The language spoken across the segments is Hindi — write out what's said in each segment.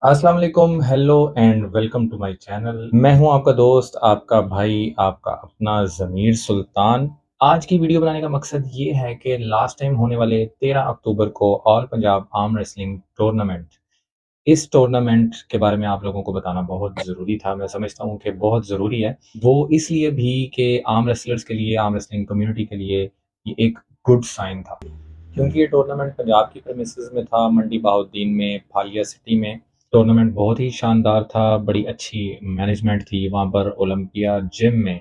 अस्सलाम वालेकुम, hello and welcome to my channel. मैं हूं आपका दोस्त, आपका भाई, आपका अपना ज़मीर सुल्तान। आज की वीडियो बनाने का मकसद ये है कि लास्ट टाइम होने वाले 13 अक्टूबर को all Punjab arm wrestling tournament, इस टूर्नामेंट के बारे में आप लोगों को बताना बहुत ज़रूरी था। मैं समझता हूँ कि बहुत ज़रूरी है। वो इसलिए भी कि आर्म रेसलर्स के लिए, आर्म रेसलिंग कम्युनिटी के लिए ये एक गुड साइन था। क्योंकि ये टूर्नामेंट पंजाब की प्रेमिसेस में था, मंडी बहाउद्दीन में, फालिया सिटी में। टूर्नामेंट बहुत ही शानदार था, बड़ी अच्छी मैनेजमेंट थी वहाँ पर। ओलंपिया जिम में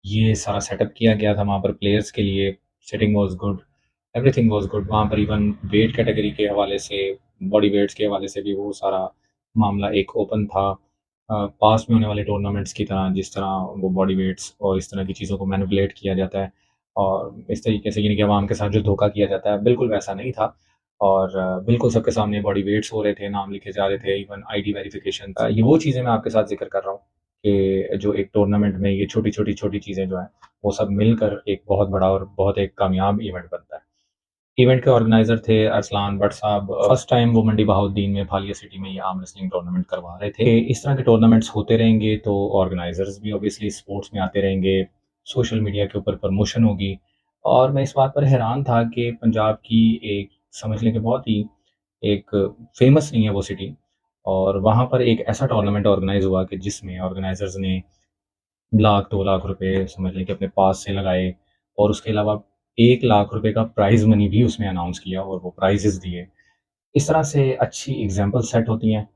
ये सारा सेटअप किया गया था, वहाँ पर प्लेयर्स के लिए sitting was good, everything was good. वहाँ पर इवन वेट कैटेगरी के हवाले से, बॉडी वेट्स के हवाले से भी वो सारा मामला एक ओपन था। पास्ट में होने वाले टूर्नामेंट्स की तरह, जिस तरह वो बॉडी वेट्स और इस तरह की चीज़ों को मैनिपुलेट किया जाता है और इस तरीके से यानी कि अवाम के साथ जो धोखा किया जाता है, बिल्कुल वैसा नहीं था। और बिल्कुल सबके सामने बॉडी वेट्स हो रहे थे, नाम लिखे जा रहे थे, इवन आईडी वेरिफिकेशन। ये वो चीज़ें मैं आपके साथ ज़िक्र कर रहा हूँ कि जो एक टूर्नामेंट में ये छोटी-छोटी चीज़ें जो हैं, वो सब मिलकर एक बहुत बड़ा और बहुत एक कामयाब इवेंट बनता है। इवेंट के ऑर्गेनाइज़र थे अरसलान भट्ट साहब। फर्स्ट टाइम वो मंडी बहाउद्दीन में, फालिया सिटी में ये आर्म रेसलिंग टूर्नामेंट करवा रहे थे। इस तरह के टूर्नामेंट्स होते रहेंगे तो ऑर्गेनाइज़र्स भी ऑब्वियसली स्पोर्ट्स में आते रहेंगे, सोशल मीडिया के ऊपर प्रमोशन होगी। और मैं इस बात पर हैरान था कि पंजाब की एक, समझ लें कि बहुत ही एक फ़ेमस नहीं है वो सिटी, और वहाँ पर एक ऐसा टूर्नामेंट ऑर्गेनाइज़ हुआ कि जिसमें ऑर्गेनाइज़र्स ने लाख 2 लाख रुपए समझ लें कि अपने पास से लगाए, और उसके अलावा 1 लाख रुपए का प्राइज़ मनी भी उसमें अनाउंस किया और वो प्राइज़ेज़ दिए। इस तरह से अच्छी एग्ज़ाम्पल सेट होती हैं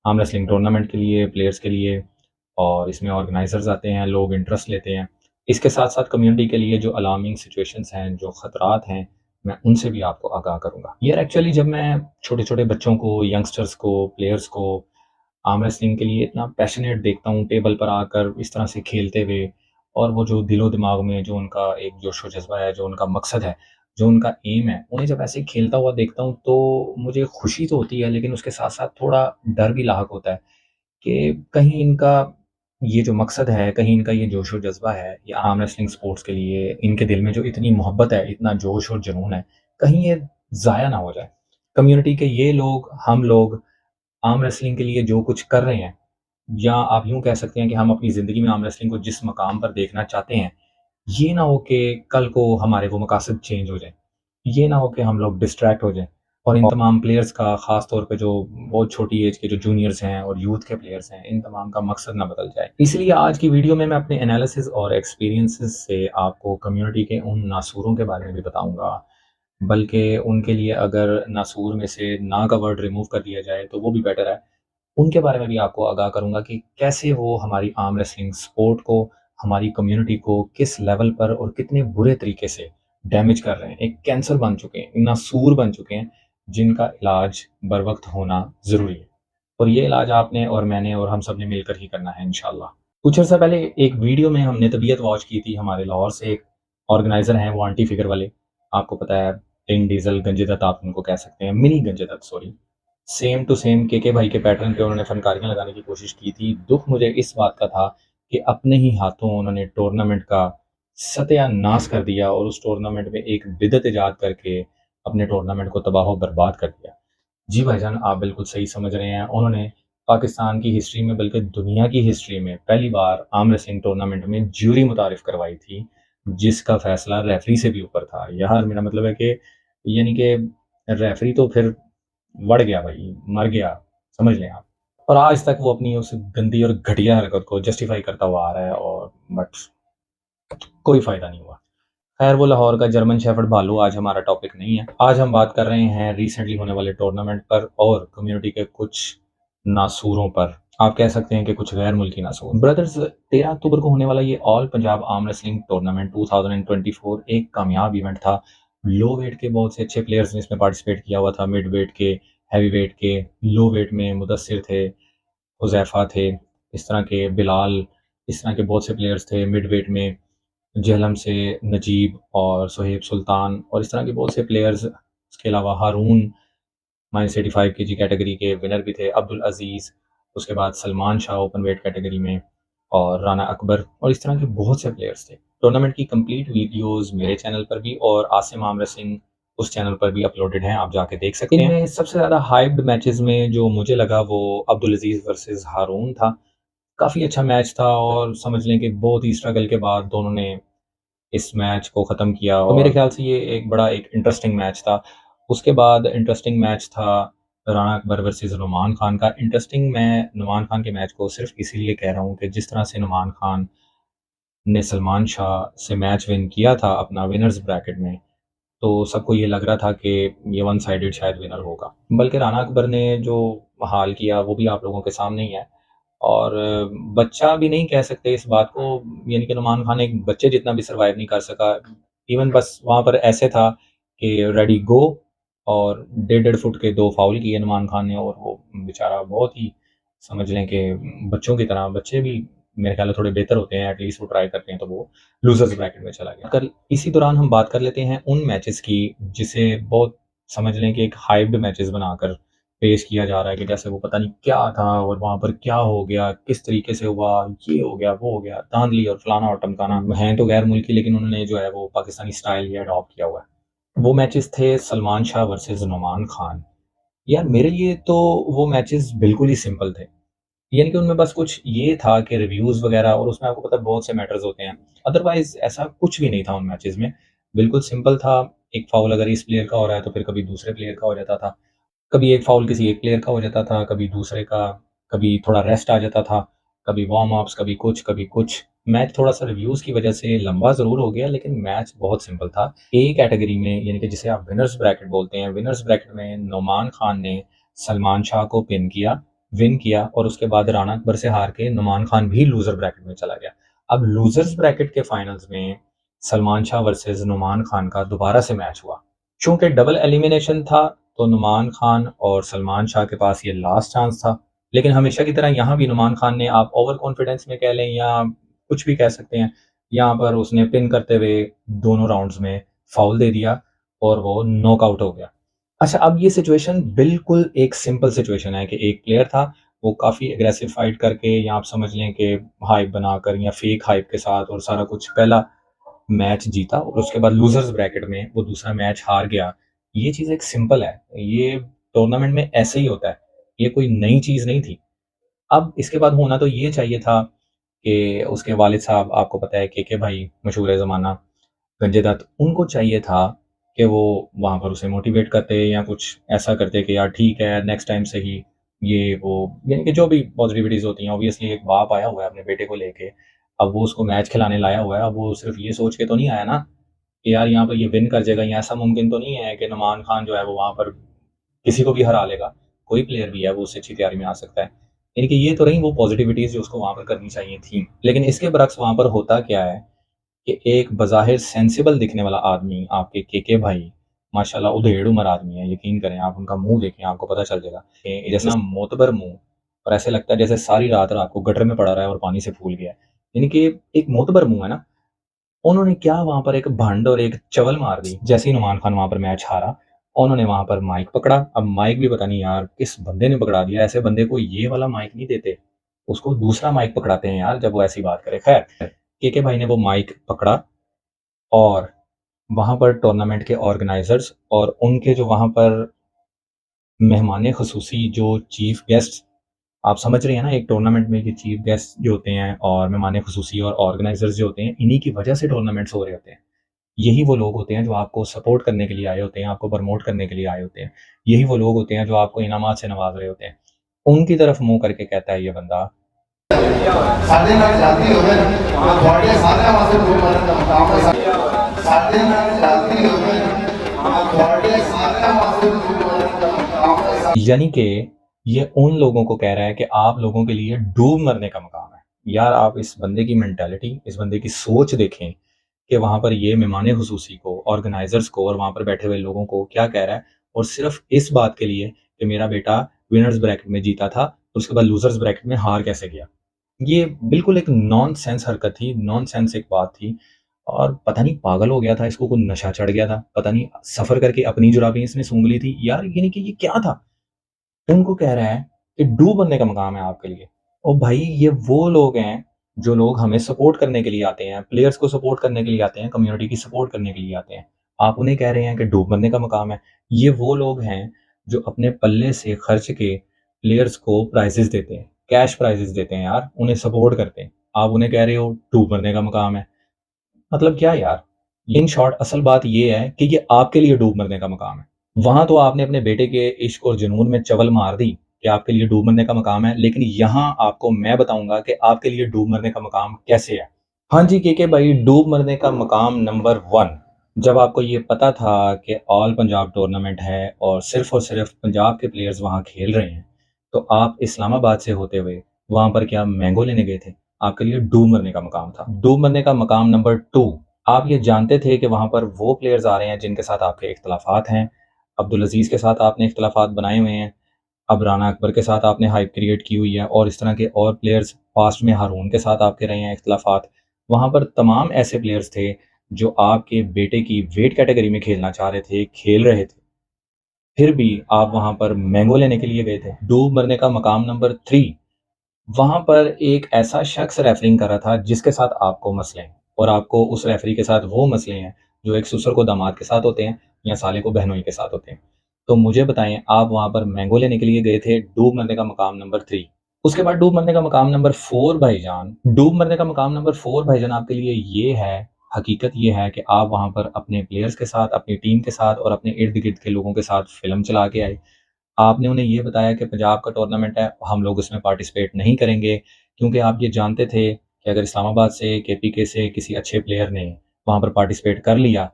आर्म रेसलिंग टूर्नामेंट के लिए, प्लेयर्स के लिए। और इसमें ऑर्गेनाइज़र्स आते हैं, लोग इंटरेस्ट लेते हैं। इसके साथ-साथ कम्युनिटी के लिए जो अलार्मिंग सिचुएशंस हैं, जो खतरात हैं, मैं उनसे भी आपको आगाह करूँगा। यार एक्चुअली जब मैं छोटे-छोटे बच्चों को, यंगस्टर्स को, प्लेयर्स को आर्म रेसलिंग के लिए इतना पैशनेट देखता हूँ, टेबल पर आकर इस तरह से खेलते हुए, और वो जो दिलो-दिमाग में जो उनका एक जोश व जज़्बा है, जो उनका मकसद है, जो उनका एम है, उन्हें जब ऐसे खेलता हुआ देखता हूँ तो मुझे खुशी तो होती है, लेकिन उसके साथ-साथ थोड़ा डर भी लाहक होता है कि कहीं इनका ये जो मकसद है, कहीं इनका ये जोश और जज़्बा है, ये आर्म रेसलिंग स्पोर्ट्स के लिए, इनके दिल में जो इतनी मोहब्बत है, इतना जोश और जुनून है, कहीं ये ज़ाया ना हो जाए। कम्युनिटी के ये लोग, हम लोग आर्म रेसलिंग के लिए जो कुछ कर रहे हैं, या आप यूँ कह सकते हैं कि हम अपनी ज़िंदगी में आर्म रेसलिंग को जिस मकाम पर देखना चाहते हैं, ये ना हो कि कल को हमारे वो मकासद चेंज हो जाएँ। ये ना हो कि हम लोग डिस्ट्रैक्ट हो जाएँ, और इन तमाम प्लेयर्स का, ख़ास तौर पे जो बहुत छोटी एज के जो जूनियर्स हैं और यूथ के प्लेयर्स हैं, इन तमाम का मकसद ना बदल जाए। इसलिए आज की वीडियो में मैं अपने एनालिसिस और एक्सपीरियंसेस से आपको कम्युनिटी के उन नासूरों के बारे में भी बताऊँगा। बल्कि उनके लिए अगर नासूर में से ना का वर्ड रिमूव कर दिया जाए तो वो भी बेटर है। उनके बारे में भी आपको आगाह करूँगा कि कैसे वो हमारी आर्म रेसलिंग स्पोर्ट को, हमारी कम्युनिटी को किस लेवल पर और कितने बुरे तरीके से डैमेज कर रहे हैं। एक कैंसर बन चुके हैं, नासूर बन चुके हैं, जिनका इलाज बरवक़्त होना ज़रूरी है। और ये इलाज आपने और मैंने और हम सब ने मिलकर ही करना है इंशाअल्लाह। कुछ अर्सा पहले एक वीडियो में हमने तबीयत वॉच की थी, हमारे लाहौर से एक ऑर्गेनाइज़र हैं, वो आंटी फिगर वाले। आपको पता है, टिन डीज़ल, गंजे दत्त आप उनको कह सकते हैं, मिनी गंजे दत्त sorry. Same to same KK भाई के पैटर्न पे उन्होंने फ़नकारियाँ लगाने की कोशिश की थी। दुःख मुझे इस बात का था कि अपने ही हाथों उन्होंने टूर्नामेंट का सत्यानाश कर दिया और उस टूर्नामेंट में एक बिदअत इजाद करके अपने टूर्नामेंट को तबाह व बर्बाद कर दिया। जी भाईजान, आप बिल्कुल सही समझ रहे हैं। उन्होंने पाकिस्तान की हिस्ट्री में, बल्कि दुनिया की हिस्ट्री में पहली बार आर्म रेसलिंग टूर्नामेंट में ज्यूरी मुतारिफ़ करवाई थी, जिसका फ़ैसला रेफ़री से भी ऊपर था। यार मेरा मतलब है कि यानी कि रेफ़री तो फिर मर गया भाई, मर गया, समझ लें आप। और आज तक वो अपनी उस गंदी और घटिया हरकत को जस्टिफ़ाई करता हुआ आ रहा है, और बट कोई फ़ायदा नहीं हुआ। खैर, वो लाहौर का जर्मन शेफ़र्ड भालू आज हमारा टॉपिक नहीं है। आज हम बात कर रहे हैं रिसेंटली होने वाले टूर्नामेंट पर और कम्युनिटी के कुछ नासूरों पर। आप कह सकते हैं कि कुछ गैर मुल्की नासूर। ब्रदर्स, 13 अक्टूबर को होने वाला ये all Punjab arm wrestling tournament 2024 एक कामयाब इवेंट था। लो वेट के बहुत से अच्छे प्लेयर्स ने इसमें पार्टिसिपेट किया हुआ था, मिड वेट के, हैवी वेट के, लो वेट में मुदस्सिर थे, हुज़ैफ़ा थे, इस तरह के बिलाल, इस तरह के बहुत से प्लेयर्स थे। मिड वेट में जेहलम से नजीब और सोहेब सुल्तान और इस तरह के बहुत से प्लेयर्स, उसके अलावा हारून -85 केजी कैटेगरी के विनर भी थे, अब्दुल अज़ीज़, उसके बाद Salman Shah open weight category में, और राना अकबर, और इस तरह के बहुत से प्लेयर्स थे। टूर्नामेंट की कंप्लीट वीडियोस मेरे चैनल पर भी और आसिम आर्म रेसलिंग उस चैनल पर भी अपलोडेड हैं, आप जाके देख सकते हैं। इनमें सबसे ज़्यादा हाइप्ड मैचेस में जो मुझे लगा वो अब्दुल अजीज़ वर्सेस हारून था। काफ़ी अच्छा मैच था और समझ लें कि बहुत ही स्ट्रगल के बाद दोनों ने इस मैच को ख़त्म किया और मेरे ख़्याल से ये एक बड़ा एक इंटरेस्टिंग मैच था। उसके बाद इंटरेस्टिंग मैच था राणा अकबर वर्सेस नुमान खान का। इंटरेस्टिंग मैं नुमान खान के मैच को सिर्फ़ इसीलिए कह रहा हूँ कि जिस तरह से नुमान खान ने सलमान शाह से मैच विन किया था अपना विनर्स ब्रैकेट में, तो सबको ये लग रहा था कि ये वन साइडेड शायद विनर होगा। बल्कि राणा अकबर ने जो हाल किया वो भी आप लोगों के सामने ही है और बच्चा भी नहीं कह सकते इस बात को, यानी कि नुमान खान एक बच्चे जितना भी सर्वाइव नहीं कर सका। इवन बस वहाँ पर ऐसे था कि रेडी गो और डेढ़-डेढ़ फुट के 2 फाउल किए नुमान खान ने और वो बेचारा बहुत ही समझ लें कि बच्चों की तरह, बच्चे भी मेरे ख्याल में थोड़े बेहतर होते हैं, एटलीस्ट वो ट्राई करते हैं, तो वो लूज़र्स ब्रैकेट में चला गया। कल इसी दौरान हम बात कर लेते हैं उन मैचेस की जिसे बहुत समझ लें कि एक हाइप्ड मैचेस बनाकर पेश किया जा रहा है कि जैसे वो पता नहीं क्या था और वहाँ पर क्या हो गया, किस तरीके से हुआ, ये हो गया, वो हो गया, धांधली और फलाना और टमकाना। हैं तो गैर मुल्की लेकिन उन्होंने जो है वो पाकिस्तानी स्टाइल ही अडॉप्ट किया हुआ है। वो मैचेस थे सलमान शाह वर्सेस नुमान खान। यार मेरे लिए तो वो मैचेस बिल्कुल ही सिंपल थे। यानी कि उनमें बस कुछ ये था कि रिव्यूज़ वगैरह और उसमें आपको पता है बहुत से मैटर्स होते हैं। अदरवाइज़ ऐसा कुछ भी नहीं था उन मैचेज़ में। बिल्कुल सिंपल था, एक फाउल अगर इस प्लेयर का हो रहा है तो फिर कभी दूसरे प्लेयर का हो जाता था। कभी एक फाउल किसी एक प्लेयर का हो जाता था, कभी दूसरे का, कभी थोड़ा रेस्ट आ जाता था, कभी वार्म-अप्स, कभी कुछ, कभी कुछ। मैच थोड़ा-सा रिव्यूज़ की वजह से लंबा ज़रूर हो गया लेकिन मैच बहुत सिंपल था। ए कैटेगरी में यानी कि जिसे आप विनर्स ब्रैकेट बोलते हैं, विनर्स ब्रैकेट में नुमान खान ने सलमान शाह को विन किया और उसके बाद राणा अकबर से हार के नुमान खान भी लूज़र ब्रैकेट में चला गया। अब लूज़र्स ब्रैकेट के फाइनल्स में सलमान शाह वर्सेस नुमान खान का दोबारा से मैच हुआ। चूँकि डबल एलिमिनेशन था, तो नुमान खान और सलमान शाह के पास ये लास्ट चांस था। लेकिन हमेशा की तरह यहाँ भी नुमान खान ने, आप ओवर कॉन्फिडेंस में कह लें या कुछ भी कह सकते हैं, यहाँ पर उसने पिन करते हुए दोनों राउंड्स में फाउल दे दिया और वो नॉकआउट हो गया। अच्छा, अब ये सिचुएशन बिल्कुल एक सिंपल सिचुएशन है कि एक प्लेयर था, वो काफ़ी एग्रेसिव फाइट करके या आप समझ लें कि हाइप बनाकर या फेक हाइप के साथ और सारा कुछ पहला मैच जीता और उसके बाद लूजर्स ब्रैकेट में वो दूसरा मैच हार गया। ये चीज़ एक सिंपल है। ये टूर्नामेंट में ऐसे ही होता है। ये कोई नई चीज़ नहीं थी। अब इसके बाद होना तो ये चाहिए था कि उसके वालिद साहब, आपको पता है केके भाई मशहूर ज़माना, संजय दत्त, उनको चाहिए था कि वो वहाँ पर उसे मोटिवेट करते या कुछ ऐसा करते कि यार ठीक है, नेक्स्ट टाइम से ही ये वो, यानी कि जो भी पॉज़िटिविटीज़ होती हैं, ऑब्वियसली एक बाप आया हुआ है अपने बेटे को लेके, अब वो उसको मैच खिलाने लाया हुआ है, अब वो सिर्फ़ ये सोच के तो नहीं आया ना कि यार यहाँ पर ये विन कर जाएगा, या ऐसा मुमकिन तो नहीं है कि नुमान खान जो है वो वहाँ पर किसी को भी हरा लेगा। कोई प्लेयर भी है वो उससे अच्छी तैयारी में आ सकता है। यानी कि ये तो रही वो पॉज़िटिविटीज़ जो उसको वहाँ पर करनी चाहिए थी। लेकिन इसके बरअक्स वहाँ पर होता क्या है कि एक बज़ाहिर सेंसिबल दिखने वाला आदमी, आपके केके भाई, माशाल्लाह उधेड़ उम्र आदमी है, यकीन करें, आप उनका मुँह देखें, आपको पता चल जाएगा कि जैसे मोतबर मुँह, और ऐसे लगता है जैसे सारी रात रात को गटर में पड़ा रहा है और पानी से फूल गया है। यानी कि एक मोतबर मुँह है ना, उन्होंने क्या वहाँ पर एक भंड और एक चवल मार दी। जैसे ही नुमान खान वहाँ पर मैच हारा, उन्होंने वहाँ पर माइक पकड़ा। अब माइक भी पता नहीं यार किस बंदे ने पकड़ा दिया, ऐसे बंदे को ये वाला माइक नहीं देते, उसको दूसरा माइक पकड़ाते हैं यार जब वो ऐसी बात करे। खैर, केके भाई ने वो माइक पकड़ा और वहाँ पर टूर्नामेंट के ऑर्गेनाइज़र्स और उनके जो वहाँ पर मेहमान ख़ुसूसी जो चीफ़ गेस्ट, आप समझ रहे हैं ना, एक टूर्नामेंट में कि चीफ़ गेस्ट जो होते हैं और मेहमान ख़ुसूसी और ऑर्गेनाइज़र्स जो होते हैं, इन्हीं की वजह से टूर्नामेंट्स हो रहे होते हैं। यही वो लोग होते हैं जो आपको सपोर्ट करने के लिए आए होते हैं, आपको प्रमोट करने के लिए आए होते हैं। यही वो लोग होते हैं जो आपको इनामात से नवाज़ रहे होते हैं। उनकी तरफ मुँह करके कहता है ये बंदा, ਸਾਡੇ ਨਾਲ ਜਾਤੀ ਹੋਵੇ ਤੁਹਾਡੇ ਸਾਰਿਆਂ ਵਾਸਤੇ ਕੋਈ ਮਰਨ ਦਾ ਮੁਕਾਮ ਹੈ ਸਾਡੇ ਨਾਲ ਜਾਤੀ ਹੋਵੇ ਤੁਹਾਡੇ ਸਾਰਿਆਂ ਵਾਸਤੇ ਕੋਈ ਮਰਨ ਦਾ ਮੁਕਾम है। यानी कि ये उन लोगों को कह रहा है कि आप लोगों के लिए डूब मरने का मकाम है। यार आप इस बंदे की मेंटालिटी, इस बंदे की सोच देखें कि वहाँ पर ये मेहमान खुसूसी को, ऑर्गेनाइज़र्स को और वहाँ पर बैठे हुए लोगों को क्या कह रहा है, और सिर्फ़ इस बात के लिए कि मेरा बेटा विनर्स ब्रैकेट में जीता था, उसके बाद लूज़र्स ब्रैकेट में हार कैसे गया। ये बिल्कुल एक नॉनसेंस हरकत थी, नॉनसेंस एक बात थी और पता नहीं पागल हो गया था, इसको कोई नशा चढ़ गया था, पता नहीं सफ़र करके अपनी जुराबें इसने सूँघ ली थी। यार यानी कि ये क्या था? उनको कह रहा है कि डू बनने का मकाम है आपके लिए। और भाई ये वो लोग हैं, जो लोग हमें सपोर्ट करने के लिए आते हैं, प्लेयर्स को सपोर्ट करने के लिए आते हैं, कम्युनिटी की सपोर्ट करने के लिए आते हैं। आप उन्हें कह रहे हैं कि डूब मरने का मकाम है। ये वो लोग हैं जो अपने पल्ले से खर्च के प्लेयर्स को प्राइज़ेज़ देते हैं, कैश प्राइज़ेज़ देते हैं यार, उन्हें सपोर्ट करते हैं। आप उन्हें कह रहे हो डूब मरने का मकाम है। मतलब क्या यार? इन शॉर्ट असल बात ये है कि ये आपके लिए डूब मरने का मकाम है। वहाँ तो आपने अपने बेटे के इश्क और जुनून में चवल मार दी कि आपके लिए डूब मरने का मकाम है, लेकिन यहाँ आपको मैं बताऊँगा कि आपके लिए डूब मरने का मकाम कैसे है। हाँ जी, केके भाई, डूब मरने का मकाम नंबर 1, जब आपको ये पता था कि ऑल पंजाब टूर्नामेंट है और सिर्फ़ पंजाब के प्लेयर्स वहाँ खेल रहे हैं, तो आप इस्लामाबाद से होते हुए वहाँ पर क्या मैंगो लेने गए थे? आपके लिए डूब मरने का मकाम था। डूब मरने का मकाम नंबर 2, आप ये जानते थे कि वहाँ पर वो प्लेयर्स आ रहे हैं जिनके साथ आपके इख्तिलाफ़ात हैं। अब्दुल अज़ीज़ के साथ आपने इख्तिलाफ़ात बनाए हुए हैं, अब राना अकबर के साथ आपने हाइप क्रिएट की हुई है और इस तरह के और प्लेयर्स पास्ट में हारून के साथ आपके रहे हैं इख्तिलाफ़ात। वहाँ पर तमाम ऐसे प्लेयर्स थे जो आपके बेटे की वेट कैटेगरी में खेलना चाह रहे थे, खेल रहे थे। फिर भी आप वहाँ पर मैंगो लेने के लिए गए थे। डूब मरने का मकाम नंबर 3, वहाँ पर एक ऐसा शख्स रेफरिंग कर रहा था जिसके साथ आपको मसले हैं और आपको उस रेफरी के साथ वो मसले हैं जो एक ससुर को दामाद के साथ होते हैं या साले को बहनोई के साथ होते हैं। तो मुझे बताएँ, आप वहाँ पर मैंगो लेने के लिए गए थे, डूब मरने का मकाम नंबर 3। उसके बाद डूब मरने का मकाम नंबर 4 भाईजान, डूब मरने का मकाम नंबर 4 भाईजान आपके लिए ये है, हकीकत ये है कि आप वहाँ पर अपने प्लेयर्स के साथ, अपनी टीम के साथ और अपने इर्द-गिर्द के लोगों के साथ फ़िल्म चला के आए। आपने उन्हें ये बताया कि पंजाब का टूर्नामेंट है, हम लोग उसमें पार्टिसिपेट नहीं करेंगे, क्योंकि आप ये जानते थे कि अगर इस्लामाबाद से, केपीके से किसी अच्छे प्लेयर ने वहाँ पर पार्टिसिपेट कर लिया,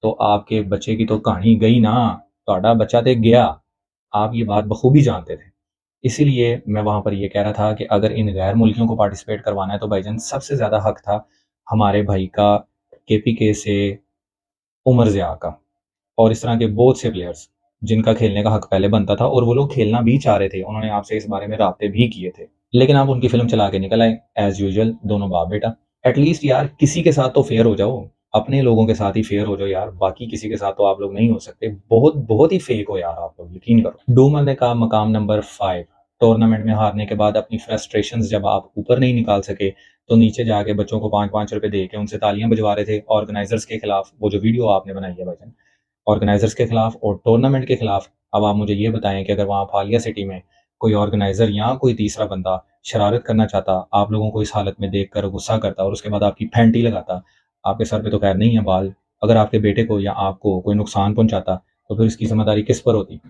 तो आपके बच्चे की तो कहानी गई ना, तुहाडा बच्चा तो गया। आप ये बात बखूबी जानते थे। इसीलिए मैं वहाँ पर ये कह रहा था कि अगर इन गैर मुल्कियों को पार्टिसिपेट करवाना है, तो भाईजान सबसे ज़्यादा हक था हमारे भाई का, केपीके से उमर ज़िया का। और इस तरह के बहुत से प्लेयर्स जिनका खेलने का हक पहले बनता था और वो लोग खेलना भी चाह रहे थे। उन्होंने आपसे इस बारे में राब्ते भी किए थे। लेकिन आप उनकी फ़िल्म चला के निकल आए एज़ यूजुअल, दोनों बाप-बेटा। एटलीस्ट यार किसी के साथ तो फेयर हो जाओ। अपने लोगों के साथ ही फेयर हो जाओ यार, बाकी किसी के साथ तो आप लोग नहीं हो सकते। बहुत बहुत ही फेक हो यार आप लोग, यकीन करो। डो मरने का मकाम नंबर 5, टूर्नामेंट में हारने के बाद अपनी फ्रस्ट्रेशंस जब आप ऊपर नहीं निकाल सके, तो नीचे जाके बच्चों को ₹5-5 दे के उनसे तालियाँ बजवा रहे थे ऑर्गेनाइज़र्स के खिलाफ। वो जो वीडियो आपने बनाई है भाईजान, ऑर्गेनाइज़र्स के खिलाफ और टूर्नामेंट के खिलाफ। अब आप मुझे ये बताएँ कि अगर वहाँ फालिया सिटी में कोई ऑर्गेनाइज़र या कोई तीसरा बंदा शरारत करना चाहता, आप लोगों को इस हालत में देखकर गुस्सा करता और उसके बाद आपकी फैंटी लगाता, आपके सर पे तो खैर नहीं है बाल, अगर आपके बेटे को या आपको कोई नुकसान पहुँचाता, तो फिर इसकी ज़िम्मेदारी किस पर होती?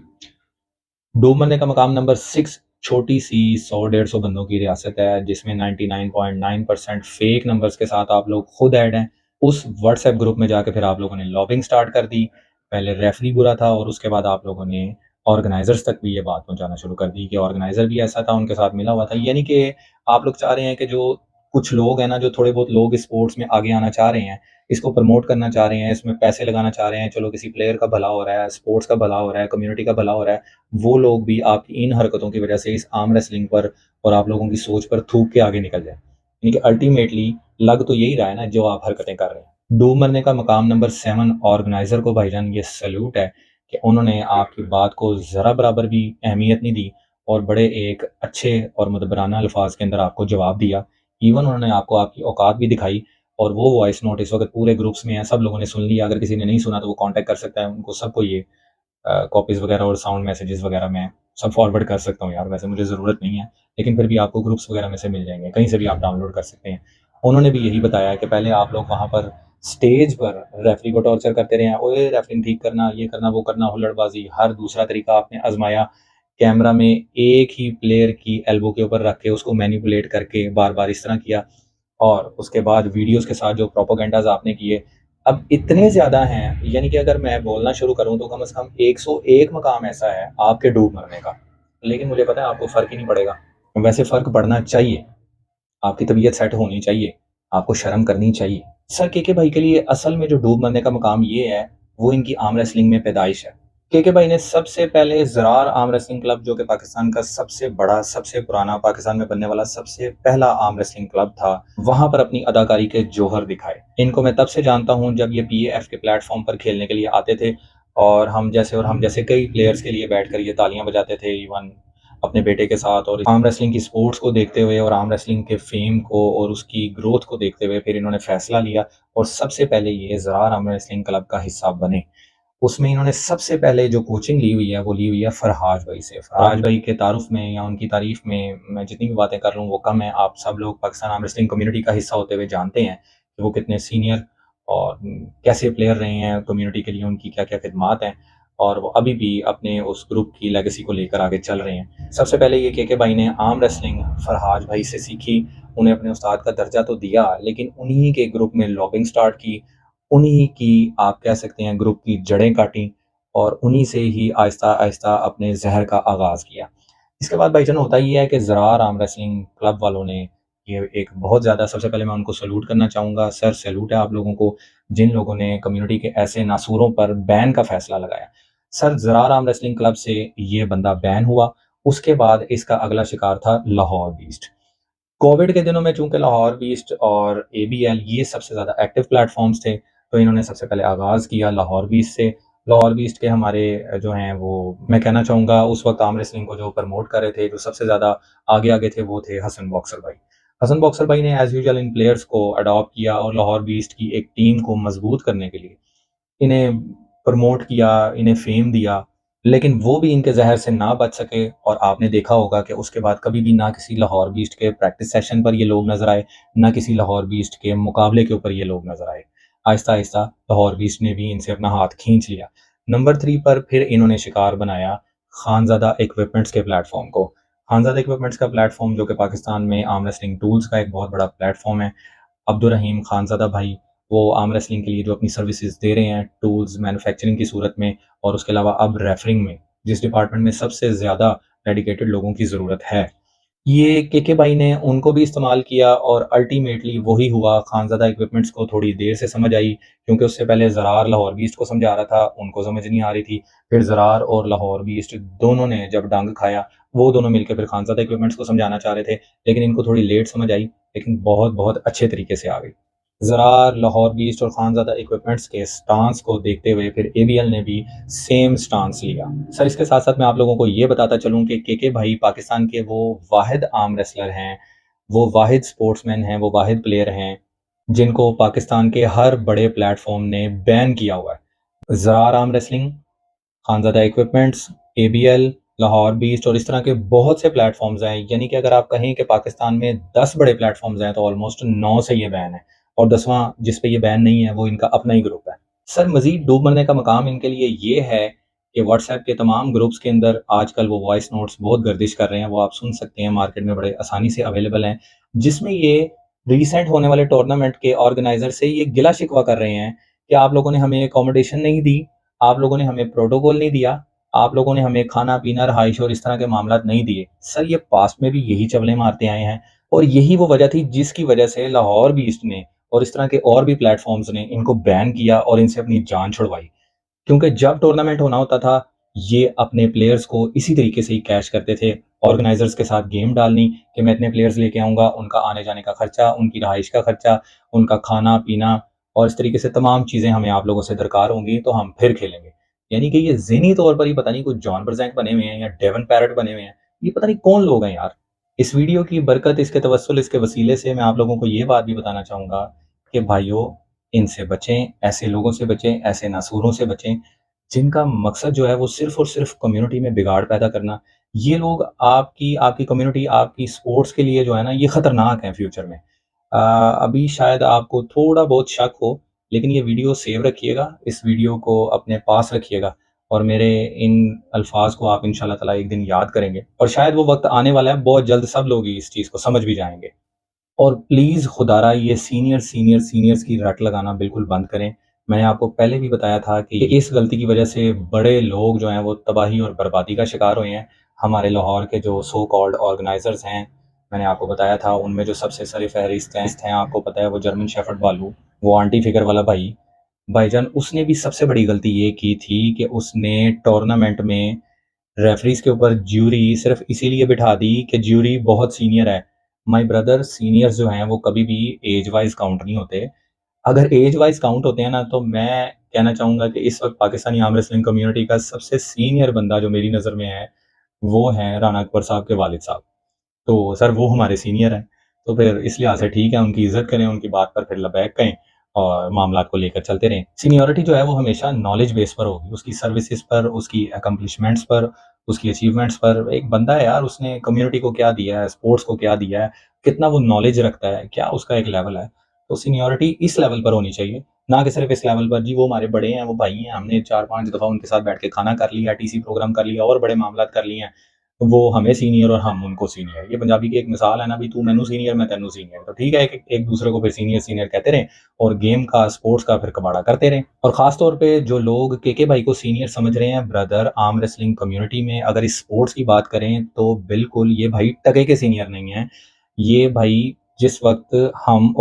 डूब मरने का मकाम नंबर 6, छोटी-सी 100-150 बंदों की रियासत है, जिसमें 99.9% फेक नंबर्स के साथ आप लोग खुद ऐड हैं। उस व्हाट्सएप ग्रुप में जाके फिर आप लोगों ने लॉबिंग स्टार्ट कर दी। पहले रेफरी बुरा था और उसके बाद आप लोगों ने ऑर्गेनाइज़र्स तक भी ये बात पहुँचाना शुरू कर दी कि ऑर्गेनाइज़र भी ऐसा था, उनके साथ मिला हुआ था। यानी कि आप लोग चाह रहे हैं कि जो कुछ लोग हैं ना, जो थोड़े बहुत लोग स्पोर्ट्स में आगे आना चाह रहे हैं, इसको प्रमोट करना चाह रहे हैं, इसमें पैसे लगाना चाह रहे हैं, चलो किसी प्लेयर का भला हो रहा है, स्पोर्ट्स का भला हो रहा है, कम्युनिटी का भला हो रहा है, वो लोग भी आपकी इन हरकतों की वजह से इस आर्म रेसलिंग पर और आप लोगों की सोच पर थूक के आगे निकल जाएँ। यानी कि अल्टीमेटली लग तो यही रहा है ना जो आप हरकतें कर रहे हैं। डूब मरने का मकाम नंबर 7, ऑर्गेनाइज़र को भाईजान ये सैल्यूट है कि उन्होंने आपकी बात को ज़रा बराबर भी अहमियत नहीं दी और बड़े एक अच्छे और मुदब्बराना अल्फाज़ के अंदर आपको जवाब दिया। इवन उन्होंने आपको आपकी औकात भी दिखाई और वो वॉइस नोट इस वक़्त पूरे ग्रुप्स में है, सब लोगों ने सुन लिया। अगर किसी ने नहीं सुना तो वो कॉन्टैक्ट कर सकता है, उनको सबको ये कॉपीज़ वगैरह और साउंड मैसेजेस वगैरह मैं सब फॉरवर्ड कर सकता हूँ यार, वैसे मुझे ज़रूरत नहीं है, लेकिन फिर भी आपको ग्रुप्स वगैरह में से मिल जाएँगे, कहीं से भी आप डाउनलोड कर सकते हैं। उन्होंने भी यही बताया कि पहले आप लोग वहाँ पर स्टेज पर रेफ़री को टॉर्चर करते रहे हैं, ओए रेफ़रिंग ठीक करना, ये करना, वो करना, हुल्लड़बाज़ी, हर दूसरा तरीका आपने आज़माया। कैमरा में एक ही प्लेयर की एल्बो के ऊपर रख के उसको मैनिपुलेट करके बार-बार इस तरह किया और उसके बाद वीडियोज़ के साथ जो प्रोपेगेंडाज़ आपने किए, अब इतने ज़्यादा हैं, यानी कि अगर मैं बोलना शुरू करूँ तो कम से कम 101 मकाम ऐसा है आपके डूब मरने का। लेकिन मुझे पता है आपको फ़र्क ही नहीं पड़ेगा। वैसे फ़र्क पड़ना चाहिए, आपकी तबीयत सेट होनी चाहिए, आपको शर्म करनी चाहिए। सर केके भाई के लिए असल में जो डूब मरने का मकाम ये है, वो इनकी आर्म रेसलिंग में पैदाइश है। केके भाई ने सबसे पहले ज़रार आर्म रेसलिंग क्लब, जो कि पाकिस्तान का सबसे बड़ा, सबसे पुराना, पाकिस्तान में बनने वाला सबसे पहला आर्म रेसलिंग क्लब था, वहाँ पर अपनी अदाकारी के जौहर दिखाए। इनको मैं तब से जानता हूँ जब ये पीएएफ के प्लेटफ़ॉर्म पर खेलने के लिए आते थे और हम जैसे कई प्लेयर्स के लिए बैठकर ये तालियाँ बजाते थे। इवन अपने बेटे के साथ, और आर्म रेसलिंग की स्पोर्ट्स को देखते हुए और आर्म रेसलिंग के फेम को और उसकी ग्रोथ को देखते हुए फिर इन्होंने फैसला लिया और सबसे पहले ये ज़रार आर्म रेसलिंग क्लब का हिस्सा बने। उसमें इन्होंने सबसे पहले जो कोचिंग ली हुई है वो ली हुई है फरहाज भाई से। फरहाज भाई के तारुफ में या उनकी तारीफ में मैं जितनी भी बातें कर लूँ वो कम है। आप सब लोग पाकिस्तान आर्म रेसलिंग कम्युनिटी का हिस्सा होते हुए जानते हैं कि वो कितने सीनियर और कैसे प्लेयर रहे हैं, कम्युनिटी के लिए उनकी क्या-क्या खिदमात हैं, और वो अभी भी अपने उस ग्रुप की लेगेसी को लेकर आगे चल रहे हैं। सबसे पहले ये केके भाई ने आर्म रेसलिंग फरहाज भाई से सीखी। उन्हें अपने उस्ताद का दर्जा तो दिया, लेकिन उन्हीं के ग्रुप में लॉबिंग स्टार्ट की, उन्हीं की आप कह सकते हैं ग्रुप की जड़ें काटी और उन्हीं से ही आहिस्ता-आहिस्ता अपने ज़हर का आगाज़ किया। इसके बाद भाईजान होता ये है कि ज़रार आर्म रेसलिंग क्लब वालों ने ये एक बहुत ज़्यादा, सबसे पहले मैं उनको सैल्यूट करना चाहूँगा। सर सैल्यूट है आप लोगों को, जिन लोगों ने कम्युनिटी के ऐसे नासूरों पर बैन का फ़ैसला लगाया। Sir Zarar arm wrestling club से ये बंदा बैन हुआ, उसके बाद इसका अगला शिकार था लाहौर बीस्ट। कोविड के दिनों में चूँकि लाहौर बीस्ट और एबीएल ये सबसे ज़्यादा एक्टिव प्लेटफ़ॉर्म्स थे, तो इन्होंने सबसे पहले आगाज़ किया लाहौर बीस्ट से। लाहौर बीस्ट के हमारे जो हैं वो, मैं कहना चाहूँगा उस वक़्त आर्म रेसलिंग को जो प्रमोट कर रहे थे, जो सबसे ज़्यादा आगे-आगे थे, वो थे हसन बॉक्सर भाई। हसन बॉक्सर भाई ने एज़ यूजुअल इन प्लेयर्स को अडॉप्ट किया और लाहौर बीस्ट की एक टीम को मज़बूत करने के लिए इन्हें प्रमोट किया, इन्हें फ़ेम दिया, लेकिन वो भी इनके ज़हर से ना बच सके और आपने देखा होगा कि उसके बाद कभी भी ना किसी लाहौर बीस्ट के प्रैक्टिस सेशन पर ये लोग नज़र आए, ना किसी लाहौर बीस्ट के मुकाबले के ऊपर ये लोग नज़र आए। आहिस्ता-आहिस्ता लाहौर बीस्ट ने भी इनसे अपना हाथ खींच लिया। नंबर 3 पर फिर इन्होंने शिकार बनाया खानज़ादा इक्विपमेंट्स के प्लेटफ़ॉर्म को। खानज़ादा इक्विपमेंट्स का प्लेटफ़ॉर्म जो कि पाकिस्तान में आर्म रेसलिंग टूल्स का एक बहुत बड़ा प्लेटफ़ॉर्म है। अब्दुर्रहीम खानज़ादा भाई, वो आर्म रेसलिंग के लिए जो अपनी सर्विसेज़ दे रहे हैं, टूल्स मैन्युफैक्चरिंग की सूरत में और उसके अलावा अब रेफरिंग में, जिस डिपार्टमेंट में सबसे ज़्यादा डेडिकेटेड लोगों की ज़रूरत है। ये केके भाई ने उनको भी इस्तेमाल किया और अल्टीमेटली वही हुआ। खानज़ादा इक्विपमेंट्स को थोड़ी देर से समझ आई, क्योंकि उससे पहले ज़रार लाहौर बीस्ट को समझा रहा था, उनको समझ नहीं आ रही थी। फिर ज़रार और लाहौर बीस्ट दोनों ने जब डंग खाया, वो दोनों मिलके फिर खानज़ादा इक्विपमेंट्स को समझाना चाह रहे थे, लेकिन इनको थोड़ी लेट समझ आई, लेकिन बहुत-बहुत अच्छे तरीके से आ गई। ज़रार, लाहौर बीस्ट और खानज़ादा इक्विपमेंट्स के स्टांस को देखते हुए फिर एबीएल ने भी सेम स्टांस लिया। सर इसके साथ-साथ मैं आप लोगों को ये बताता चलूँ कि केके भाई पाकिस्तान के वो वाहिद आर्म रेसलर हैं, वो वाहिद स्पोर्ट्समैन हैं, वो वाहिद प्लेयर हैं, जिनको पाकिस्तान के हर बड़े प्लेटफ़ॉर्म ने बैन किया हुआ है। Zarar arm wrestling, Khanzada equipments, ABL, Lahore beast और इस तरह के बहुत से प्लेटफ़ॉर्म्स हैं। यानी कि अगर आप कहें कि पाकिस्तान में 10 बड़े प्लेटफ़ॉर्म्स हैं, तो ऑलमोस्ट 9 से ये बैन है और 10वां जिस पे ये बैन नहीं है, वो इनका अपना ही ग्रुप है। सर मज़ीद डूब मरने का मकाम इनके लिए ये है कि व्हाट्सऐप के तमाम ग्रुप्स के अंदर आजकल वो वॉइस नोट्स बहुत गर्दिश कर रहे हैं, वो आप सुन सकते हैं, मार्केट में बड़े आसानी से अवेलेबल हैं, जिसमें ये रिसेंट होने वाले टूर्नामेंट के ऑर्गेनाइज़र से ये गिला-शिकवा कर रहे हैं कि आप लोगों ने हमें अकोमोडेशन नहीं दी, आप लोगों ने हमें प्रोटोकॉल नहीं दिया, आप लोगों ने हमें खाना-पीना, रहाइश और इस तरह के मामलात नहीं दिए। सर ये पास्ट में भी यही चवलें मारते आए हैं और यही वो वजह थी जिसकी वजह से लाहौर बीस्ट ने और इस तरह के और भी प्लेटफ़ॉर्म्स ने इनको बैन किया और इनसे अपनी जान छुड़वाई। क्योंकि जब टूर्नामेंट होना होता था, ये अपने प्लेयर्स को इसी तरीके से ही कैश करते थे। ऑर्गेनाइज़र्स के साथ गेम डालनी कि मैं इतने प्लेयर्स लेके आऊँगा, उनका आने-जाने का खर्चा, उनकी रहाइश का खर्चा, उनका खाना-पीना और इस तरीके से तमाम चीज़ें हमें आप लोगों से दरकार होंगी, तो हम फिर खेलेंगे। यानी कि ये ज़हनी तौर पर ही पता नहीं कुछ जॉन ब्रज़ैंक बने हुए हैं या डेवन पैरेट बने हुए हैं। ये पता नहीं कौन लोग हैं यार। इस वीडियो की बरकत, इसके तवस्सुल, इसके वसीले से मैं आप लोगों को ये बात भी बताना चाहूँगा कि भाइयों, इनसे बचें, ऐसे लोगों से बचें, ऐसे नासूरों से बचें, जिनका मकसद जो है वो सिर्फ़ और सिर्फ़ कम्युनिटी में बिगाड़ पैदा करना। ये लोग आपकी आपकी कम्युनिटी, आपकी स्पोर्ट्स के लिए जो है ना, ये ख़तरनाक हैं फ्यूचर में। अभी शायद आपको थोड़ा बहुत शक हो, लेकिन ये वीडियो सेव रखिएगा, इस वीडियो को अपने पास रखिएगा और मेरे इन अल्फ़ाज़ को आप इंशाअल्लाह ताला एक दिन याद करेंगे और शायद वो वक़्त आने वाला है, बहुत जल्द सब लोग ही इस चीज़ को समझ भी जाएँगे। और प्लीज़ खुदारा ये सीनियर्स की रट लगाना बिल्कुल बंद करें। मैंने आपको पहले भी बताया था कि इस गलती की वजह से बड़े लोग जो हैं वो तबाही और बर्बादी का शिकार हुए हैं। हमारे लाहौर के जो सो कॉल्ड ऑर्गेनाइज़र्स हैं, मैंने आपको बताया था उनमें जो सबसे सर-ए-फ़हरिस्त हैं, आपको पता है वो जर्मन शेफ़र्ड बालू, वो आंटी फ़िगर वाला भाई, भाईजान उसने भी सबसे बड़ी गलती ये की थी कि उसने टूर्नामेंट में रेफरीज़ के ऊपर ज्यूरी सिर्फ़ इसीलिए बिठा दी कि ज्यूरी बहुत सीनियर है। माय ब्रदर, सीनियर्स जो हैं वो कभी भी ऐज वाइज़ काउंट नहीं होते। अगर ऐज वाइज़ काउंट होते हैं ना, तो मैं कहना चाहूँगा कि इस वक़्त पाकिस्तानी आर्म रेसलिंग कम्युनिटी का सबसे सीनियर बंदा जो मेरी नज़र में है, वो हैं राणा अकबर साहब के वालिद साहब। तो सर वो हमारे सीनियर हैं, तो फिर इस लिहाज से ठीक है, उनकी इज़्ज़त करें, उनकी बात पर फिर लबैक कहें और मामलात को लेकर चलते रहें। सीनियॉरिटी जो है वो हमेशा नॉलेज बेस पर होगी, उसकी सर्विसेज़ पर, उसकी अकम्प्लिशमेंट्स पर, उसकी अचीवमेंट्स पर। एक बंदा है यार, उसने कम्युनिटी को क्या दिया है, स्पोर्ट्स को क्या दिया है, कितना वो नॉलेज रखता है, क्या उसका एक लेवल है। तो सीनियॉरिटी इस लेवल पर होनी चाहिए, ना कि सिर्फ़ इस लेवल पर जी वो हमारे बड़े हैं, वो भाई हैं, हमने 4-5 दफ़ा उनके साथ बैठ के खाना कर लिया, टीसी प्रोग्राम कर लिया और बड़े मामलात कर लिए हैं। वो हमें सीनियर और हम उनको सीनियर। ये पंजाबी की एक मिसाल है ना, भी तू मैनू सीनियर मैं तेनू सीनियर। तो ठीक है, एक दूसरे को फिर सीनियर सीनियर कहते रहें और गेम का स्पोर्ट्स का फिर कबाड़ा करते रहें। और खास तौर पे जो लोग केके भाई को सीनियर समझ रहे हैं ब्रदर आर्म रेसलिंग कम्युनिटी में, अगर इस स्पोर्ट्स की बात करें तो बिल्कुल ये भाई टके के सीनियर नहीं है। ये भाई जिस वक्त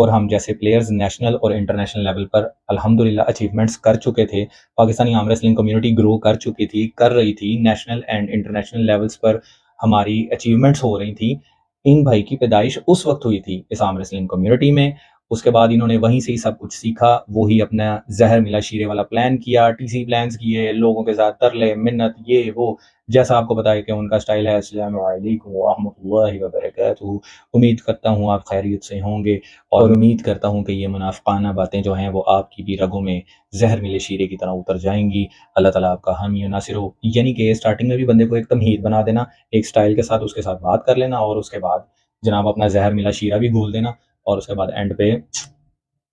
हम जैसे प्लेयर्स नेशनल और इंटरनेशनल लेवल पर अल्हम्दुलिल्लाह अचीवमेंट्स कर चुके थे, Pakistani arm wrestling community grow कर चुकी थी, कर रही थी, नेशनल एंड इंटरनेशनल लेवल्स पर हमारी अचीवमेंट्स हो रही थी। इन भाई की पैदाइश उस वक़्त हुई थी इस आर्म रेसलिंग कम्युनिटी में। उसके बाद इन्होंने वहीं से ही सब कुछ सीखा, वो ही अपना ज़हर मिला शीरे वाला प्लान किया, टीसी प्लान्स किए, लोगों के साथ तरले, मिन्नत, ये वो। जैसा आपको पता है कि उनका स्टाइल है, अस्सलामु अलैकुम व रहमतुल्लाहि व बरकातुहू। उम्मीद करता हूँ आप खैरियत से होंगे और उम्मीद करता हूँ कि ये मुनाफ़िकाना बातें जो हैं वो आपकी भी रगों में ज़हर मिले शीरे की तरह उतर जाएँगी। अल्लाह ताला आपका हामी और नासिर हो। यानी कि स्टार्टिंग में भी बंदे को एक तमहीद बना देना, एक स्टाइल के साथ उसके साथ बात कर लेना और उसके बाद जनाब अपना ज़हर मिला शीरा भी घोल देना और उसके बाद एंड पे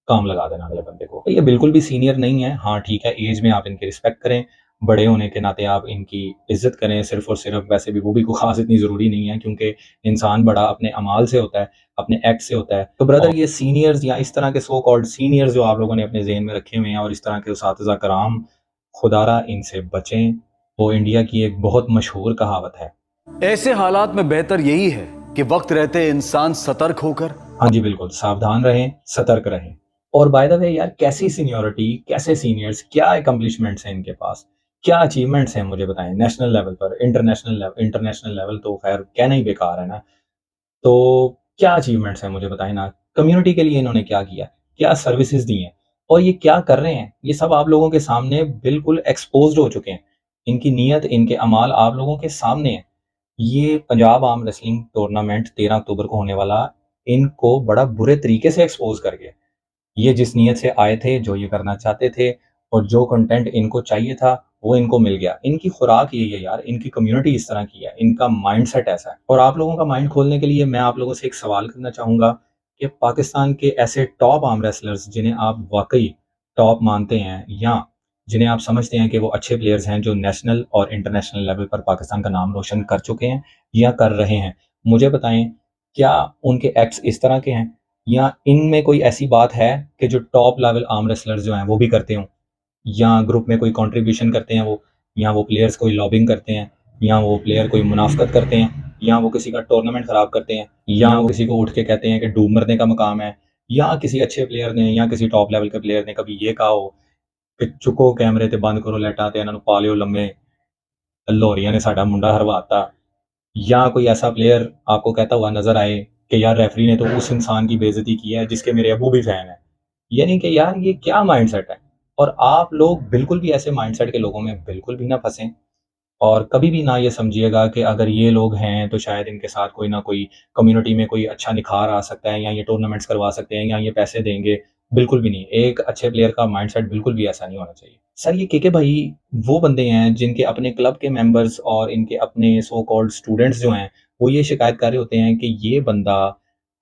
काम लगा देना अगले बंदे को। ये बिल्कुल भी सीनियर नहीं है। हाँ, ठीक है, ऐज में आप इनकी रिस्पेक्ट करें, बड़े होने के नाते आप इनकी इज़्ज़त करें सिर्फ़ और सिर्फ़। वैसे भी वो भी कोई ख़ास इतनी ज़रूरी नहीं है, क्योंकि इंसान बड़ा अपने अमाल से होता है, अपने एक्ट से होता है। तो ब्रदर ये सीनियर्स या इस तरह के सो कॉल्ड सीनियर्स जो आप लोगों ने अपने ज़हन में रखे हुए हैं और इस तरह के उस्ताज़ा कराम, खुदारा इनसे बचें। वो इंडिया की एक बहुत मशहूर कहावत है। ऐसे हालात में बेहतर यही है कि वक्त रहते इंसान सतर्क होकर। हाँ जी, बिल्कुल, सावधान रहें, सतर्क रहें। और बाय द वे यार, कैसी सीनियॉरिटी, कैसे सीनियर्स, क्या अकम्प्लिशमेंट्स हैं इनके पास? क्या अचीवमेंट्स हैं मुझे बताएँ नेशनल लेवल पर, इंटरनेशनल लेवल तो ख़ैर कहना ही बेकार है ना। तो क्या अचीवमेंट्स हैं मुझे बताएँ ना? कम्युनिटी के लिए इन्होंने क्या किया? क्या सर्विसेज़ दी हैं? और ये क्या कर रहे हैं? ये सब आप लोगों के सामने बिल्कुल एक्सपोज़्ड हो चुके हैं। इनकी नीयत, इनके अमाल आप लोगों के सामने हैं। ये पंजाब आर्म रेसलिंग टूर्नामेंट 13 अक्टूबर को होने वाला, इनको बड़ा बुरे तरीके से एक्सपोज़ कर गया। ये जिस नीयत से आए थे, जो ये करना चाहते थे और जो कंटेंट इनको चाहिए था, वो इनको मिल गया। इनकी खुराक यही है यार, इनकी कम्युनिटी इस तरह की है, इनका माइंडसेट ऐसा है। और आप लोगों का माइंड खोलने के लिए मैं आप लोगों से एक सवाल करना चाहूँगा कि पाकिस्तान के ऐसे टॉप आर्म रेसलर्स जिन्हें आप वाक़ई टॉप मानते हैं या जिन्हें आप समझते हैं कि वो अच्छे प्लेयर्स हैं, जो नेशनल और इंटरनेशनल लेवल पर पाकिस्तान का नाम रोशन कर चुके हैं या कर रहे हैं, मुझे बताएँ, क्या उनके एक्ट्स इस तरह के हैं? या इनमें कोई ऐसी बात है कि जो टॉप लेवल आर्म रेसलर्स जो हैं वो भी करते हों? या ग्रुप में कोई कंट्रीब्यूशन करते हैं वो, या वो प्लेयर्स कोई लॉबिंग करते हैं, या वो प्लेयर कोई मुनाफ़िकत करते हैं, या वो किसी का टूर्नामेंट ख़राब करते हैं, या वो किसी को उठ के कहते हैं कि डूब मरने का मकाम है, या किसी अच्छे प्लेयर ने या किसी टॉप लेवल के प्लेयर ने कभी ये कहा हो कि चुको कैमरे ते बंद करो लाइटां ते इन्हां नूं पा लिओ लम्मे, लाहौरियां ने साडा मुंडा हरवाता। या कोई ऐसा प्लेयर आपको कहता हुआ नज़र आए कि यार रेफरी ने तो उस इंसान की बेइज़्ज़ती की है जिसके मेरे अबू भी फ़ैन हैं। यानी कि यार ये क्या माइंडसेट है? और आप लोग बिल्कुल भी ऐसे माइंडसेट के लोगों में बिल्कुल भी ना फँसें और कभी भी ना ये समझिएगा कि अगर ये लोग हैं तो शायद इनके साथ कोई ना कोई कम्युनिटी में कोई अच्छा निखार आ सकता है या ये टूर्नामेंट्स करवा सकते हैं या ये पैसे देंगे। बिल्कुल भी नहीं। एक अच्छे प्लेयर का माइंडसेट बिल्कुल भी ऐसा नहीं होना चाहिए। सर ये केके भाई वो बंदे हैं जिनके अपने क्लब के मेंबर्स और इनके अपने सो कॉल्ड स्टूडेंट्स जो हैं, वो ये शिकायत कर रहे होते हैं कि ये बंदा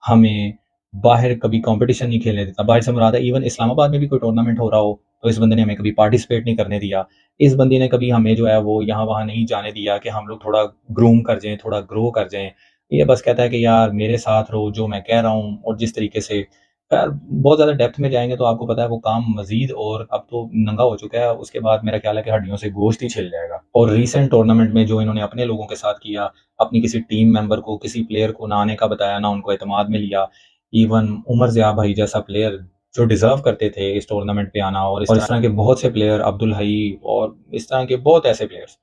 हमें बाहर कभी कॉम्पिटिशन नहीं खेलने देता। बाहर से मुराद है इवन इस्लामाबाद में भी कोई टूर्नामेंट हो रहा हो, तो इस बंदे ने हमें कभी पार्टिसिपेट नहीं करने दिया। इस बंदे ने कभी हमें जो है वो यहाँ-वहाँ नहीं जाने दिया कि हम लोग थोड़ा ग्रूम कर जाएँ, थोड़ा ग्रो कर जाएँ। ये बस कहता है कि यार मेरे साथ रहो, जो मैं कह रहा हूँ और जिस तरीके से खैर बहुत ज़्यादा डेप्थ में जाएँगे तो आपको पता है वो काम मज़ीद और अब तो नंगा हो चुका है, उसके बाद मेरा ख़्याल है कि हड्डियों से गोश्त ही छिल जाएगा। और रीसेंट टूर्नामेंट में जो इन्होंने अपने लोगों के साथ किया, अपनी किसी टीम मेंबर को, किसी प्लेयर को ना आने का बताया, ना उनको एतमाद में लिया। इवन उमर ज़िया भाई जैसा प्लेयर जो डिज़र्व करते थे इस टूर्नामेंट पे आना और इस तरह के बहुत से प्लेयर अब्दुल हई और इस तरह के बहुत ऐसे प्लेयर्स,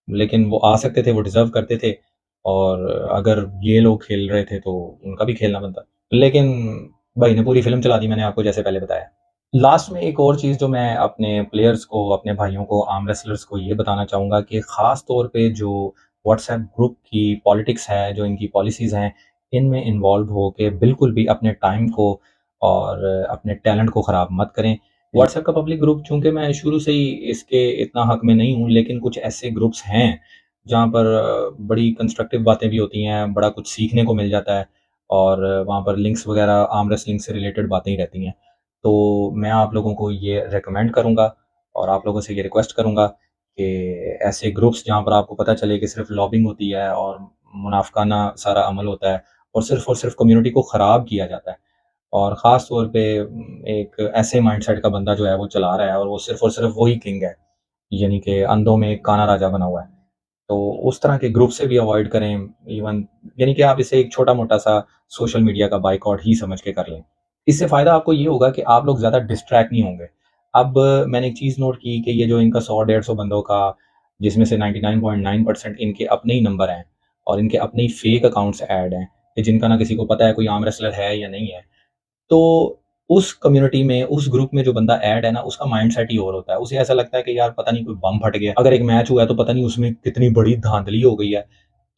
लेकिन वो आ सकते थे, वो डिज़र्व करते थे और अगर ये लोग खेल रहे थे तो उनका भी खेलना बनता। लेकिन भाई ने पूरी फ़िल्म चला दी मैंने आपको जैसे पहले बताया। लास्ट में एक और चीज़ जो मैं अपने प्लेयर्स को, अपने भाइयों को, आर्म रेसलर्स को ये बताना चाहूँगा कि ख़ास तौर पे जो व्हाट्सएप ग्रुप की पॉलिटिक्स है, जो इनकी पॉलिसीज़ हैं, इनमें इन्वॉल्व होके बिल्कुल भी अपने टाइम को और अपने टैलेंट को ख़राब मत करें। व्हाट्सएप का पब्लिक ग्रुप, चूँकि मैं शुरू से ही इसके इतना हक़ में नहीं हूँ, लेकिन कुछ ऐसे ग्रुप्स हैं, जहाँ पर बड़ी कंस्ट्रक्टिव बातें भी होती हैं, बड़ा कुछ सीखने को मिल जाता है और वहाँ पर लिंक्स वग़ैरह, आर्म रेसलिंग से रिलेटेड बातें ही रहती हैं। तो मैं आप लोगों को ये रिकमेंड करूँगा और आप लोगों से ये रिक्वेस्ट करूँगा कि ऐसे ग्रुप्स जहाँ पर आपको पता चले कि सिर्फ़ लॉबिंग होती है और मुनाफ़िकाना सारा अमल होता है और सिर्फ़ कम्युनिटी को ख़राब किया जाता है और ख़ास तौर पे एक ऐसे माइंडसेट का बंदा जो है वो चला रहा है और सिर्फ़ वही किंग है, यानी कि अंधों में एक काना राजा बना हुआ है। तो उस तरह के ग्रुप से भी अवॉइड करें, इवन यानी कि आप इसे एक छोटा-मोटा सा सोशल मीडिया का बायकॉट ही समझ के कर लें। इससे फ़ायदा आपको ये होगा कि आप लोग ज़्यादा डिस्ट्रैक्ट नहीं होंगे। अब मैंने एक चीज़ नोट की कि ये जो इनका 100 150 बंदों का, जिसमें से 99.9% इनके अपने ही नंबर हैं और इनके अपने ही फेक अकाउंट्स ऐड हैं, कि जिनका ना किसी को पता है कोई आर्म रेसलर है या नहीं है। तो उस कम्युनिटी में, उस ग्रुप में जो बंदा ऐड है ना, उसका माइंडसेट ही और होता है। उसे ऐसा लगता है कि यार पता नहीं कोई बम फट गया। अगर एक मैच हुआ है तो पता नहीं उसमें कितनी बड़ी धांधली हो गई है।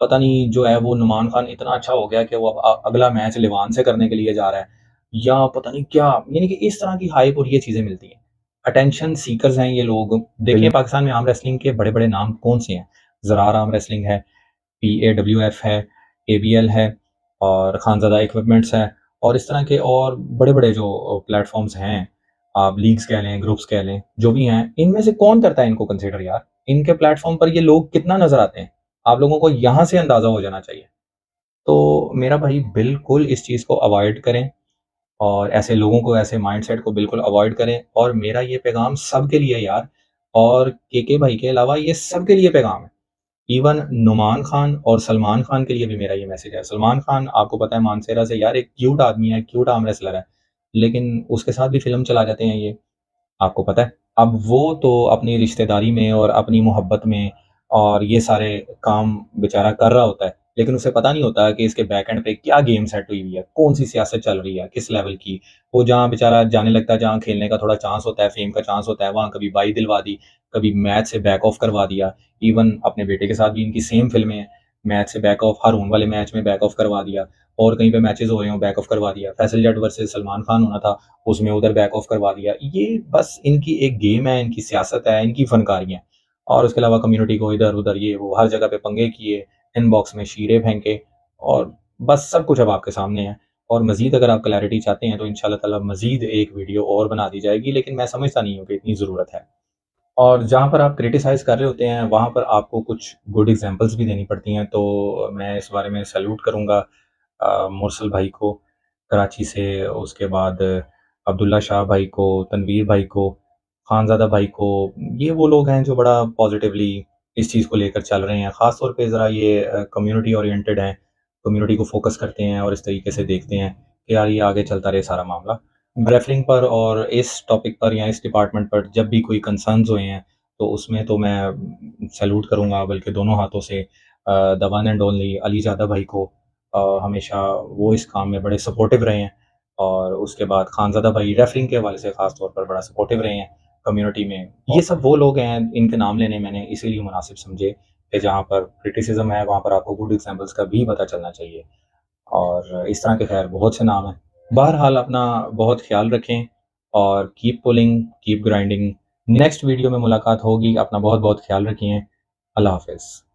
पता नहीं जो है वो नुमान खान इतना अच्छा हो गया कि वो अब अगला मैच लिवान से करने के लिए जा रहा है, या पता नहीं क्या, यानी कि इस तरह की हाइप और ये चीज़ें मिलती हैं। अटेंशन सीकर्स हैं ये लोग। देखिए पाकिस्तान में आर्म रेसलिंग के बड़े-बड़े नाम कौन-से हैं? ज़रार आर्म रेसलिंग है, PAWF है, ABL है और खानज़ादा इक्विपमेंट्स है और इस तरह के और बड़े-बड़े जो प्लेटफ़ॉर्म्स हैं, आप लीग्स कह लें, ग्रुप्स कह लें, जो भी हैं, इनमें से कौन करता है इनको कंसिडर यार? इनके प्लेटफ़ॉर्म पर ये लोग कितना नज़र आते हैं? आप लोगों को यहाँ से अंदाज़ा हो जाना चाहिए। तो मेरा भाई बिल्कुल इस चीज़ को अवॉइड करें और ऐसे लोगों को, ऐसे माइंडसेट को बिल्कुल अवॉइड करें और मेरा ये पैगाम सबके लिए है यार, और केके भाई के अलावा ये सबके लिए पैगाम है। इवन नुमान खान और सलमान खान के लिए भी मेरा ये मैसेज है। सलमान खान आपको पता है मानसेरा से यार एक क्यूट आदमी है, क्यूट आर्म रेसलर है, लेकिन उसके साथ भी फ़िल्म चला जाते हैं ये, आपको पता है। अब वो तो अपनी रिश्तेदारी में और अपनी मोहब्बत में और ये सारे काम बेचारा कर रहा होता है, लेकिन उसे पता नहीं होता कि इसके बैक एंड पे क्या गेम सेट हुई हुई है, कौन-सी सियासत चल रही है, किस लेवल की। वो जहाँ बेचारा जाने लगता है, जहाँ खेलने का थोड़ा चांस होता है, फेम का चांस होता है, वहाँ कभी बाई दिलवा दी, कभी मैच से बैक ऑफ करवा दिया। इवन अपने बेटे के साथ भी इनकी सेम फ़िल्में हैं, मैच से बैक ऑफ, हारून वाले मैच में बैक ऑफ करवा दिया और कहीं पे मैचेज़ हो रहे हों, बैक ऑफ करवा दिया। फैसल जट वर्सेस सलमान खान होना था, उसमें उधर बैक ऑफ करवा दिया। ये बस इनकी एक गेम है, इनकी सियासत है, इनकी फ़नकारियाँ हैं और उसके अलावा कम्युनिटी को इधर-उधर ये वो हर जगह पे पंगे किए, इनबॉक्स में शीरे फेंके और बस सब कुछ अब आपके सामने है। और मज़ीद अगर आप क्लैरिटी चाहते हैं तो इंशाअल्लाह ताला मज़ीद एक वीडियो और बना दी जाएगी, लेकिन मैं समझता नहीं हूँ कि इतनी ज़रूरत है। और जहाँ पर आप क्रिटिसाइज़ कर रहे होते हैं, वहाँ पर आपको कुछ गुड एग्ज़ाम्पल्स भी देनी पड़ती हैं, तो मैं इस बारे में सैल्यूट करूँगा मुरसल भाई को कराची से, उसके बाद अब्दुल्ला शाह भाई को, तनवीर भाई को, खानज़ादा भाई को। ये वो लोग हैं जो बड़ा पॉज़िटिवली इस चीज़ को लेकर चल रहे हैं। ख़ास तौर पे ज़रा ये कम्युनिटी ओरिएंटेड हैं, कम्युनिटी को फ़ोकस करते हैं और इस तरीके से देखते हैं कि यार ये आगे चलता रहे सारा मामला। रेफ़रिंग पर और इस टॉपिक पर या इस डिपार्टमेंट पर जब भी कोई कंसर्न्स हुए हैं, तो उसमें तो मैं सैल्यूट करूँगा बल्कि दोनों हाथों से the one and only Ali ज़ादा भाई को। हमेशा वो इस काम में बड़े सपोर्टिव रहे हैं और उसके बाद खानज़ादा भाई रेफ़रिंग के हवाले से ख़ास तौर पर बड़ा सपोर्टिव रहे हैं कम्युनिटी में। ये सब वो लोग हैं, इनके नाम लेने मैंने इसीलिए मुनासिब समझे कि जहाँ पर क्रिटिसिज़्म है, वहाँ पर आपको गुड एग्ज़ाम्पल्स का भी पता चलना चाहिए और इस तरह के ख़ैर बहुत से नाम हैं। बहरहाल अपना बहुत ख़्याल रखें और keep pulling, keep grinding. Next video में मुलाकात होगी। अपना बहुत-बहुत ख़्याल रखिए। अल्लाह हाफ़िज़।